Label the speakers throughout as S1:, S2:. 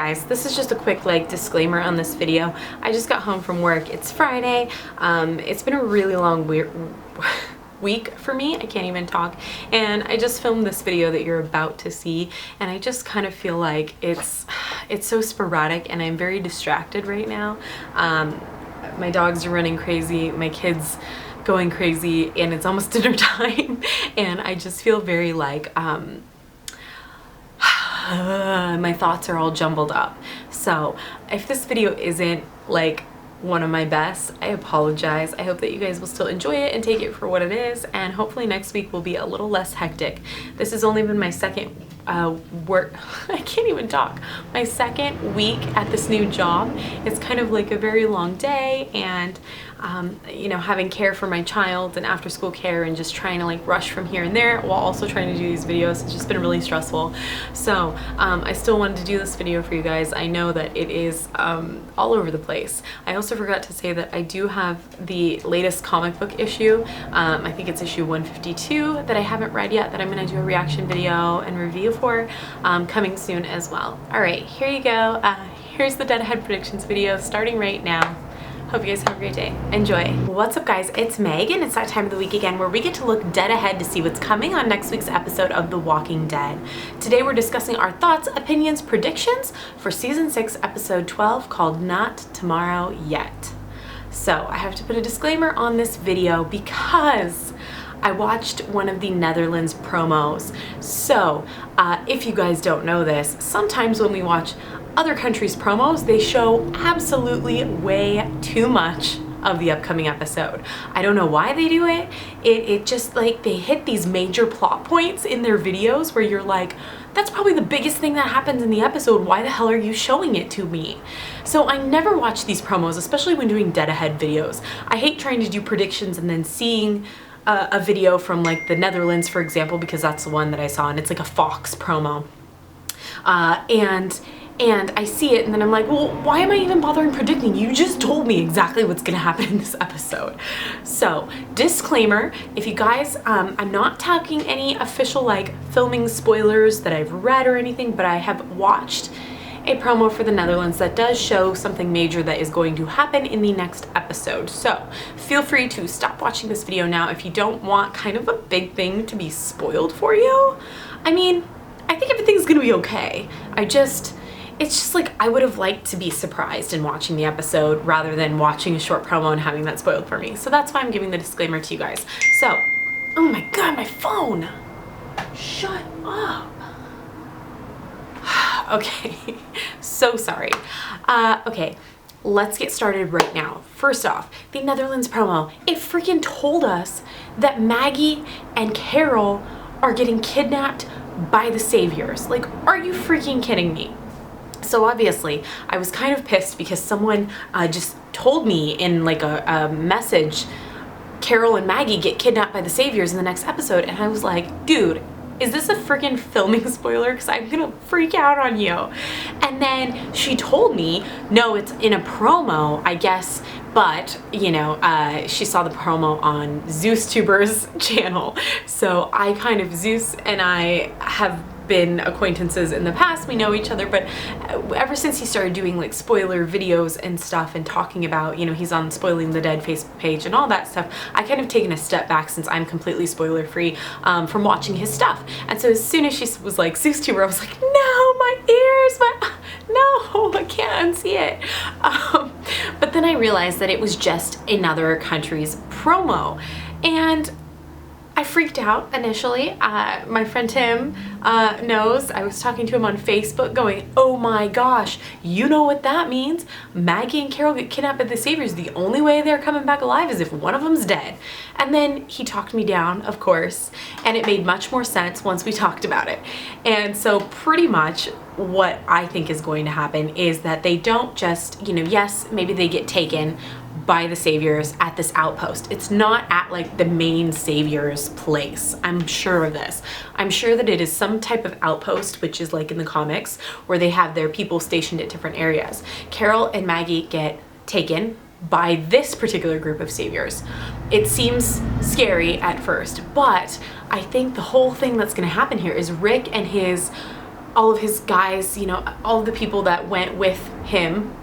S1: guys, this is just a quick disclaimer on this video. I just got home from work. It's Friday. It's been a really long week for me. I can't even talk, and I just filmed this video that you're about to see, and I just kind of feel like it's so sporadic and I'm very distracted right now. My dogs are running crazy, my kids going crazy, and it's almost dinner time and I just feel very my thoughts are all jumbled up. So if this video isn't one of my best, I apologize. I hope that you guys will still enjoy it and take it for what it is, and hopefully next week will be a little less hectic. This has only been my second I can't even talk. My second week at this new job. It's kind of like a very long day, and you know, having care for my child and after school care and just trying to rush from here and there while also trying to do these videos. It's just been really stressful. So I still wanted to do this video for you guys. I know that it is all over the place. I also forgot to say that I do have the latest comic book issue. I think it's issue 152 that I haven't read yet, that I'm going to do a reaction video and review for, coming soon as well. Alright, here you go. Here's the Dead Ahead predictions video starting right now. Hope you guys have a great day. Enjoy. What's up, guys? It's Meg, and it's that time of the week again where we get to look dead ahead to see what's coming on next week's episode of The Walking Dead. Today we're discussing our thoughts, opinions, predictions for season 6 episode 12 called Not Tomorrow Yet. So I have to put a disclaimer on this video because I watched one of the Netherlands promos. So if you guys don't know this, sometimes when we watch other countries' promos, they show absolutely way too much of the upcoming episode. I don't know why they do it. It just they hit these major plot points in their videos where you're like, that's probably the biggest thing that happens in the episode. Why the hell are you showing it to me? So I never watch these promos, especially when doing dead ahead videos. I hate trying to do predictions and then seeing a video from the Netherlands, for example, because that's the one that I saw, and it's a Fox promo. And I see it and then I'm like, well, why am I even bothering predicting? You just told me exactly what's gonna happen in this episode. So, disclaimer, if you guys, I'm not talking any official filming spoilers that I've read or anything, but I have watched a promo for the Netherlands that does show something major that is going to happen in the next episode. So feel free to stop watching this video now if you don't want kind of a big thing to be spoiled for you. I mean, I think everything's gonna be okay. It's just I would have liked to be surprised in watching the episode rather than watching a short promo and having that spoiled for me. So that's why I'm giving the disclaimer to you guys. So, oh my god, my phone! Shut up! Okay, so sorry. Okay, let's get started right now. First off, the Netherlands promo, it freaking told us that Maggie and Carol are getting kidnapped by the Saviors. Are you freaking kidding me? So obviously, I was kind of pissed because someone just told me in a message, Carol and Maggie get kidnapped by the Saviors in the next episode, and I was like, dude, is this a freaking filming spoiler? Because I'm gonna freak out on you. And then she told me, no, it's in a promo, I guess, but, you know, she saw the promo on ZeusTuber's channel. So Zeus and I have been acquaintances in the past. We know each other, but ever since he started doing spoiler videos and stuff and talking about, you know, he's on Spoiling the Dead Facebook page and all that stuff, I kind of taken a step back since I'm completely spoiler free from watching his stuff. And so as soon as she was like ZeusTuber, I was like, no, my ears, no, I can't unsee it. But then I realized that it was just another country's promo, and I freaked out initially. My friend Tim knows. I was talking to him on Facebook going, oh my gosh, you know what that means? Maggie and Carol get kidnapped by the Saviors. The only way they're coming back alive is if one of them's dead. And then he talked me down, of course, and it made much more sense once we talked about it. And so pretty much what I think is going to happen is that they don't just, you know, yes, maybe they get taken by the Saviors at this outpost. It's not at the main Saviors place. I'm sure of this. I'm sure that it is some type of outpost, which is in the comics, where they have their people stationed at different areas. Carol and Maggie get taken by this particular group of Saviors. It seems scary at first, but I think the whole thing that's gonna happen here is Rick and his all of his guys, you know, all of the people that went with him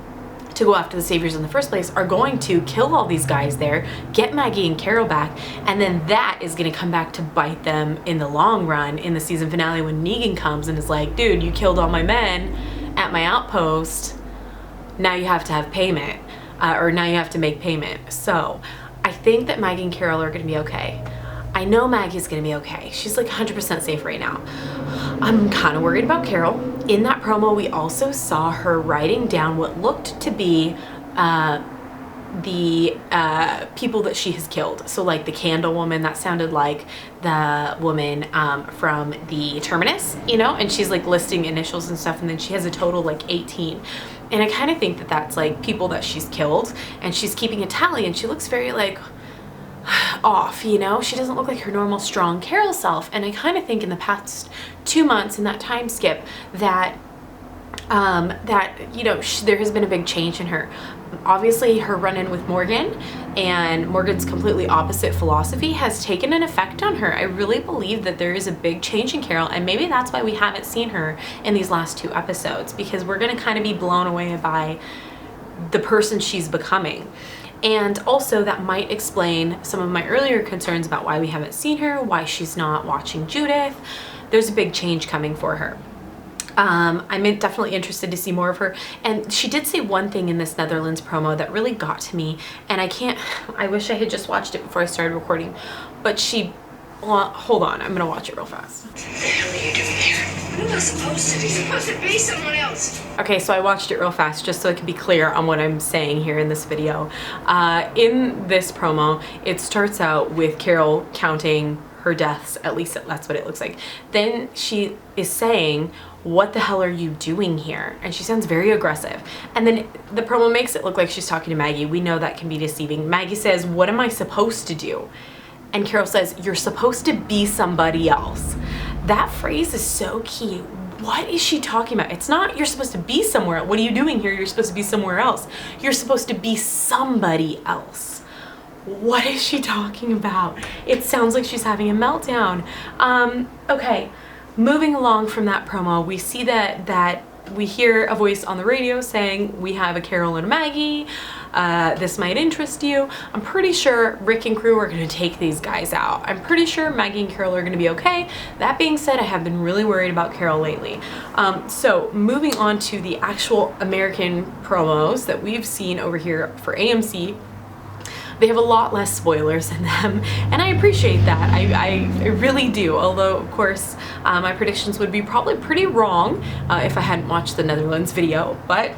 S1: to go after the Saviors in the first place are going to kill all these guys there, get Maggie and Carol back, and then that is going to come back to bite them in the long run in the season finale when Negan comes and is like, dude, you killed all my men at my outpost, now you have to have payment, or now you have to make payment. So I think that Maggie and Carol are going to be okay. I know Maggie's gonna be okay. She's like 100% safe right now. I'm kind of worried about Carol. In that promo, we also saw her writing down what looked to be the people that she has killed. So like the candle woman, that sounded like the woman from the Terminus, you know, and she's like listing initials and stuff, and then she has a total like 18. And I kind of think that that's like people that she's killed, and she's keeping a tally, and she looks very like off, you know. She doesn't look like her normal strong Carol self. And I kind of think in the past 2 months in that time skip that you know, there has been a big change in her. Obviously her run-in with Morgan and Morgan's completely opposite philosophy has taken an effect on her. I really believe that there is a big change in Carol, and maybe that's why we haven't seen her in these last 2 episodes, because we're going to kind of be blown away by the person she's becoming. And also that might explain some of my earlier concerns about why we haven't seen her, why she's not watching Judith. There's a big change coming for her. I'm definitely interested to see more of her. And she did say one thing in this Netherlands promo that really got to me, and I wish I had just watched it before I started recording, but hold on, I'm gonna watch it real fast.
S2: What the hell are you doing here? I'm not supposed to be. Supposed to be someone else.
S1: Okay, so I watched it real fast just so I could be clear on what I'm saying here in this video. In this promo, it starts out with Carol counting her deaths, at least that's what it looks like. Then she is saying, what the hell are you doing here? And she sounds very aggressive. And then the promo makes it look like she's talking to Maggie. We know that can be deceiving. Maggie says, what am I supposed to do? And Carol says, you're supposed to be somebody else. That phrase is so key. What is she talking about? It's not you're supposed to be somewhere. What are you doing here? You're supposed to be somewhere else. You're supposed to be somebody else. What is she talking about? It sounds like she's having a meltdown. Okay, moving along from that promo, we see that we hear a voice on the radio saying, we have a Carol and a Maggie. This might interest you. I'm pretty sure Rick and crew are going to take these guys out. I'm pretty sure Maggie and Carol are going to be okay. That being said, I have been really worried about Carol lately. So moving on to the actual American promos that we've seen over here for AMC, they have a lot less spoilers in them, and I appreciate that. I really do, although of course my predictions would be probably pretty wrong if I hadn't watched the Netherlands video, but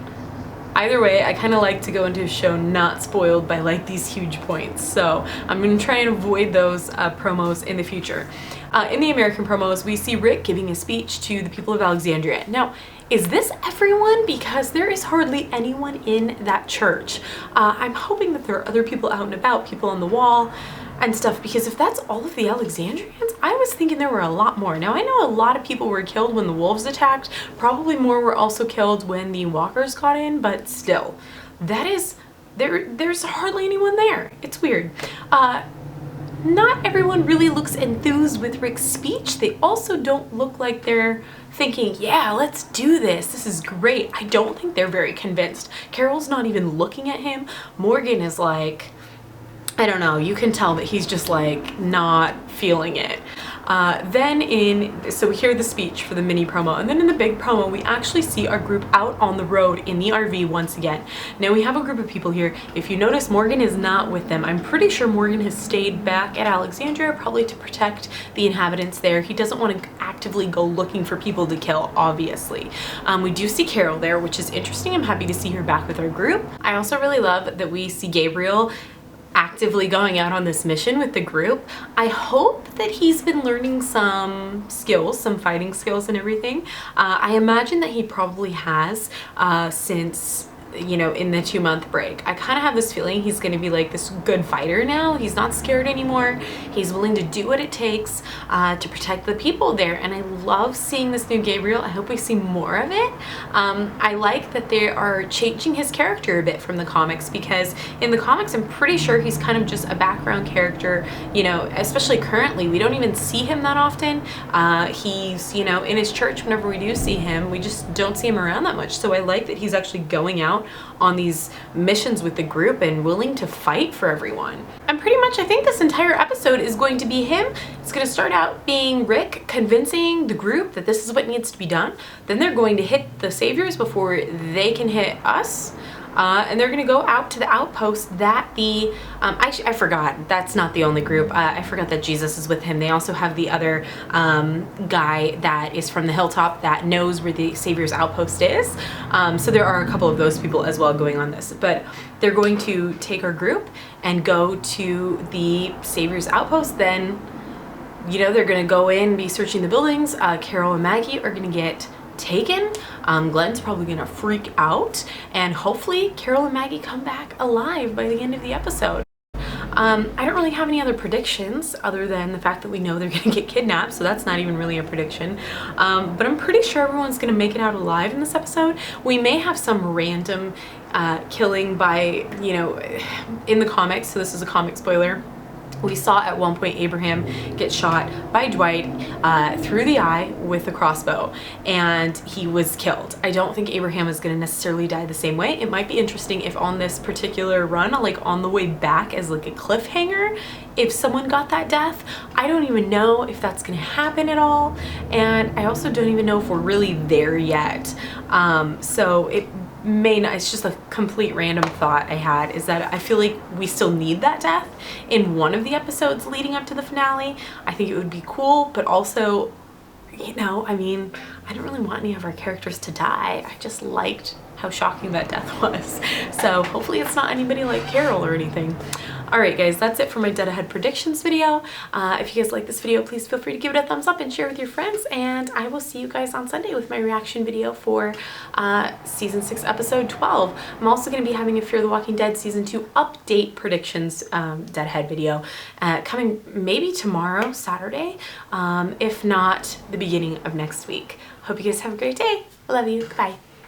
S1: either way, I kind of like to go into a show not spoiled by like these huge points, so I'm going to try and avoid those promos in the future. In the American promos, we see Rick giving a speech to the people of Alexandria. Now, is this everyone? Because there is hardly anyone in that church. I'm hoping that there are other people out and about, people on the wall and stuff, because if that's all of the Alexandrians, I was thinking there were a lot more. Now, I know a lot of people were killed when the wolves attacked. Probably more were also killed when the walkers got in, but still, that is, there's hardly anyone there. It's weird. Not everyone really looks enthused with Rick's speech. They also don't look like they're thinking, yeah, let's do this. This is great. I don't think they're very convinced. Carol's not even looking at him. Morgan is like, I don't know, you can tell that he's just like not feeling it. So we hear the speech for the mini promo, and then in the big promo, we actually see our group out on the road in the RV once again. Now we have a group of people here. If you notice, Morgan is not with them. I'm pretty sure Morgan has stayed back at Alexandria, probably to protect the inhabitants there. He doesn't want to actively go looking for people to kill, obviously. We do see Carol there, which is interesting. I'm happy to see her back with our group. I also really love that we see Gabriel actively going out on this mission with the group. I hope that he's been learning some skills, some fighting skills and everything. I imagine that he probably has since you know, in the 2-month break. I kind of have this feeling he's going to be like this good fighter now. He's not scared anymore. He's willing to do what it takes to protect the people there. And I love seeing this new Gabriel. I hope we see more of it. I like that they are changing his character a bit from the comics, because in the comics, I'm pretty sure he's kind of just a background character, you know, especially currently. We don't even see him that often. He's, you know, in his church. Whenever we do see him, we just don't see him around that much. So I like that he's actually going out on these missions with the group and willing to fight for everyone. And pretty much I think this entire episode is going to be him. It's going to start out being Rick convincing the group that this is what needs to be done. Then they're going to hit the Saviors before they can hit us. And they're gonna go out to the outpost that the, actually I forgot, that's not the only group. I forgot that Jesus is with him. They also have the other guy that is from the hilltop that knows where the Savior's outpost is. So there are a couple of those people as well going on this. But they're going to take our group and go to the Savior's outpost. Then, you know, they're gonna go in, be searching the buildings. Carol and Maggie are gonna get taken. Glenn's probably gonna freak out, and hopefully Carol and Maggie come back alive by the end of the episode. I don't really have any other predictions other than the fact that we know they're gonna get kidnapped, so that's not even really a prediction. But I'm pretty sure everyone's gonna make it out alive in this episode. We may have some random killing by, you know, in the comics, so this is a comic spoiler. We saw at one point Abraham get shot by Dwight through the eye with a crossbow, and he was killed. I don't think Abraham is going to necessarily die the same way. It might be interesting if on this particular run, like on the way back as like a cliffhanger, if someone got that death. I don't even know if that's going to happen at all, and I also don't even know if we're really there yet. So it may not, it's just a complete random thought I had, is that I feel like we still need that death in one of the episodes leading up to the finale. I think it would be cool, but also, you know, I mean, I don't really want any of our characters to die. I just liked how shocking that death was. So hopefully it's not anybody like Carol or anything. Alright guys, that's it for my Dead Ahead predictions video. If you guys like this video, please feel free to give it a thumbs up and share with your friends, and I will see you guys on Sunday with my reaction video for Season 6, Episode 12. I'm also going to be having a Fear the Walking Dead Season 2 update predictions Deadhead video coming maybe tomorrow, Saturday, if not the beginning of next week. Hope you guys have a great day. I love you. Bye.